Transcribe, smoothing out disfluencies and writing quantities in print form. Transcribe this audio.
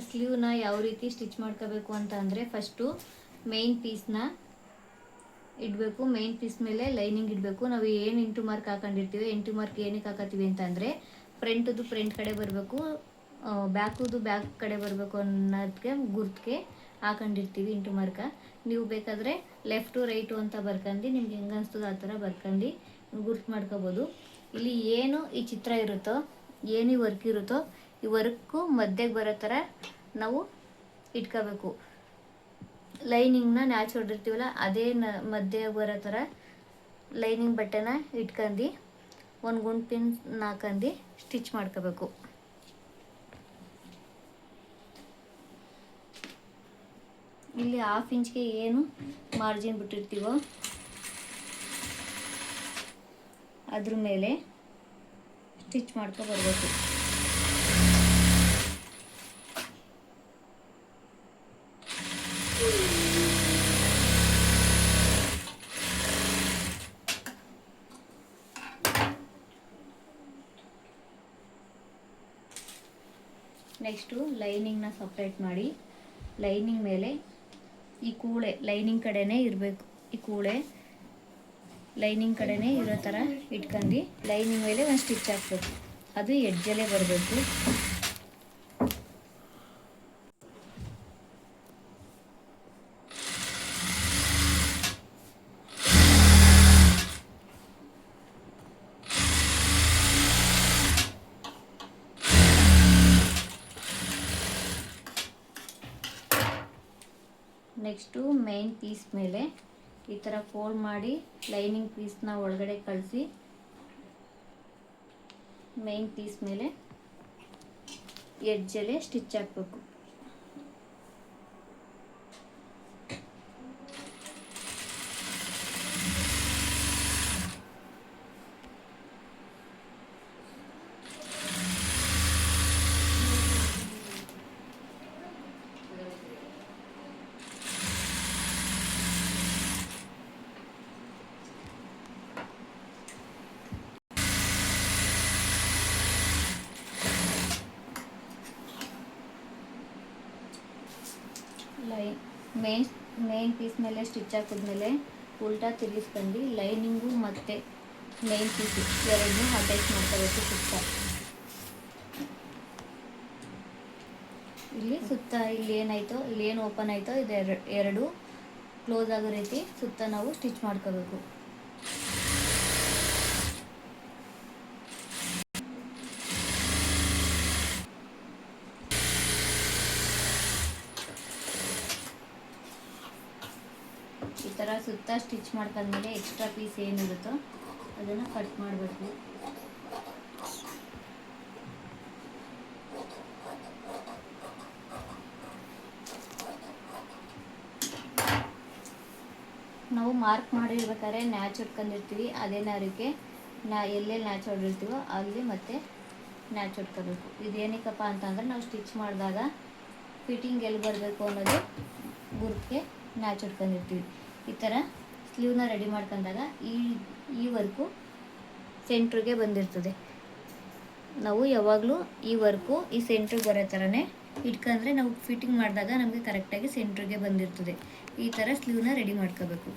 ಸ್ಲೀವ್ನ ಯಾವ ರೀತಿ ಸ್ಟಿಚ್ ಮಾಡ್ಕೋಬೇಕು ಅಂತ ಅಂದರೆ, ಫಸ್ಟು ಮೇನ್ ಪೀಸ್ನ ಇಡಬೇಕು. ಮೇನ್ ಪೀಸ್ ಮೇಲೆ ಲೈನಿಂಗ್ ಇಡಬೇಕು. ನಾವು ಏನು ಇಂಟು ಮಾರ್ಕ್ ಹಾಕೊಂಡಿರ್ತೀವಿ, ಇಂಟು ಮಾರ್ಕ್ ಏನಕ್ಕೆ ಹಾಕೋತೀವಿ ಅಂತಂದರೆ, ಫ್ರಂಟದು ಫ್ರಂಟ್ ಕಡೆ ಬರಬೇಕು, ಬ್ಯಾಕುದು ಬ್ಯಾಕ್ ಕಡೆ ಬರಬೇಕು ಅನ್ನೋದಕ್ಕೆ ಗುರ್ತಿಗೆ ಹಾಕೊಂಡಿರ್ತೀವಿ ಇಂಟು ಮಾರ್ಕ. ನೀವು ಬೇಕಾದರೆ ಲೆಫ್ಟು ರೈಟು ಅಂತ ಬರ್ಕೊಂಡು ನಿಮ್ಗೆ ಹೆಂಗೆ ಅನಿಸ್ತದೋ ಆ ಥರ ಬರ್ಕೊಂಡು ಗುರ್ತು ಮಾಡ್ಕೋಬೋದು. ಇಲ್ಲಿ ಏನು ಈ ಚಿತ್ರ ಇರುತ್ತೋ, ಏನು ಈ ವರ್ಕ್ ಇರುತ್ತೋ, ಈ ವರ್ಕು ಮಧ್ಯಕ್ಕೆ ಬರೋ ಥರ ನಾವು ಇಟ್ಕೋಬೇಕು. ಲೈನಿಂಗ್ನ ನ್ಯಾಚ್ ಹೊಡೆದಿರ್ತೀವಲ್ಲ ಅದೇ ಮಧ್ಯೆ ಬರೋ ಥರ ಲೈನಿಂಗ್ ಬಟ್ಟೆನ ಇಟ್ಕೊಂಡು ಒಂದು ಗುಂಡು ಪಿನ್ ಹಾಕೊಂಡು ಸ್ಟಿಚ್ ಮಾಡ್ಕೋಬೇಕು. ಇಲ್ಲಿ 1/2 ಇಂಚ್ಗೆ ಏನು ಮಾರ್ಜಿನ್ ಬಿಟ್ಟಿರ್ತೀವೋ ಅದ್ರ ಮೇಲೆ ಸ್ಟಿಚ್ ಮಾಡ್ಕೊ ಬರಬೇಕು. ನೆಕ್ಸ್ಟು ಲೈನಿಂಗ್ನ ಸಪ್ರೇಟ್ ಮಾಡಿ, ಲೈನಿಂಗ್ ಮೇಲೆ ಈ ಕೂಳೆ ಲೈನಿಂಗ್ ಕಡೆನೇ ಇರಬೇಕು. ಈ ಕೂಳೆ ಲೈನಿಂಗ್ ಕಡೆನೇ ಇರೋ ಥರ ಇಟ್ಕೊಂಡು ಲೈನಿಂಗ್ ಮೇಲೆ ಒಂದು ಸ್ಟಿಚ್ ಹಾಕ್ಬೇಕು. ಅದು ಎಡ್ಜಲ್ಲೇ ಬರಬೇಕು. ನೆಕ್ಸ್ಟು ಮೇನ್ ಪೀಸ್ ಮೇಲೆ ಈ ಥರ ಫೋಲ್ಡ್ ಮಾಡಿ ಲೈನಿಂಗ್ ಪೀಸ್ನ ಒಳಗಡೆ ಕಳಿಸಿ ಮೇನ್ ಪೀಸ್ ಮೇಲೆ ಎಡ್ಜಲ್ಲೇ ಸ್ಟಿಚ್ ಹಾಕಬೇಕು. ಮೇನ್ ಪೀಸ್ ಮೇಲೆ ಸ್ಟಿಚ್ ಹಾಕಿದ್ಮೇಲೆ ಉಲ್ಟಾ ತಿರುಗಿಸ್ಕೊಂಡು ಲೈನಿಂಗು ಮತ್ತು ಮೇನ್ ಪೀಸು ಎರಡನ್ನೂ ಅಟ್ಯಾಚ್ ಮಾಡ್ಕೋಬೇಕು. ಸುತ್ತ ಇಲ್ಲಿ ಏನಾಯಿತೋ, ಇಲ್ಲಿ ಏನು ಓಪನ್ ಆಯಿತೋ ಇದು ಎರಡು ಕ್ಲೋಸ್ ಆಗೋ ರೀತಿ ಸುತ್ತ ನಾವು ಸ್ಟಿಚ್ ಮಾಡ್ಕೋಬೇಕು. ಈ ಥರ ಸುತ್ತ ಸ್ಟಿಚ್ ಮಾಡ್ಕೊಂಡ್ಮೇಲೆ ಎಕ್ಸ್ಟ್ರಾ ಪೀಸ್ ಏನಿರುತ್ತೋ ಅದನ್ನು ಕಟ್ ಮಾಡಬೇಕು. ನಾವು ಮಾರ್ಕ್ ಮಾಡಿರ್ಬೇಕಾದ್ರೆ ನ್ಯಾಚ್ ಹೊಡ್ಕೊಂಡಿರ್ತೀವಿ, ಅದೇ ನಾರಕ್ಕೆ ಎಲ್ಲೆಲ್ಲಿ ನ್ಯಾಚ್ ಹೊಡಿರ್ತೀವೋ ಅಲ್ಲಿ ಮತ್ತೆ ನ್ಯಾಚ್ ಹೊಡ್ಕೋಬೇಕು. ಇದೇನಕ್ಕಪ್ಪ ಅಂತಂದರೆ ನಾವು ಸ್ಟಿಚ್ ಮಾಡಿದಾಗ ಫಿಟ್ಟಿಂಗ್ ಎಲ್ಲಿ ಬರಬೇಕು ಅನ್ನೋದು ಗುರುತಿಗೆ ನ್ಯಾಚ್ ಹೊಡ್ಕೊಂಡಿರ್ತೀವಿ. ಈ ಥರ ಸ್ಲೀವ್ನ ರೆಡಿ ಮಾಡ್ಕೊಂಡಾಗ ಈ ವರ್ಕು ಸೆಂಟ್ರಿಗೆ ಬಂದಿರ್ತದೆ. ನಾವು ಯಾವಾಗಲೂ ಈ ವರ್ಕು ಈ ಸೆಂಟ್ರಿಗೆ ಬರೋ ಥರನೇ ಇಟ್ಕೊಂಡ್ರೆ ನಾವು ಫಿಟ್ಟಿಂಗ್ ಮಾಡಿದಾಗ ನಮಗೆ ಕರೆಕ್ಟಾಗಿ ಸೆಂಟ್ರಿಗೆ ಬಂದಿರ್ತದೆ. ಈ ಥರ ಸ್ಲೀವ್ನ ರೆಡಿ ಮಾಡ್ಕೋಬೇಕು.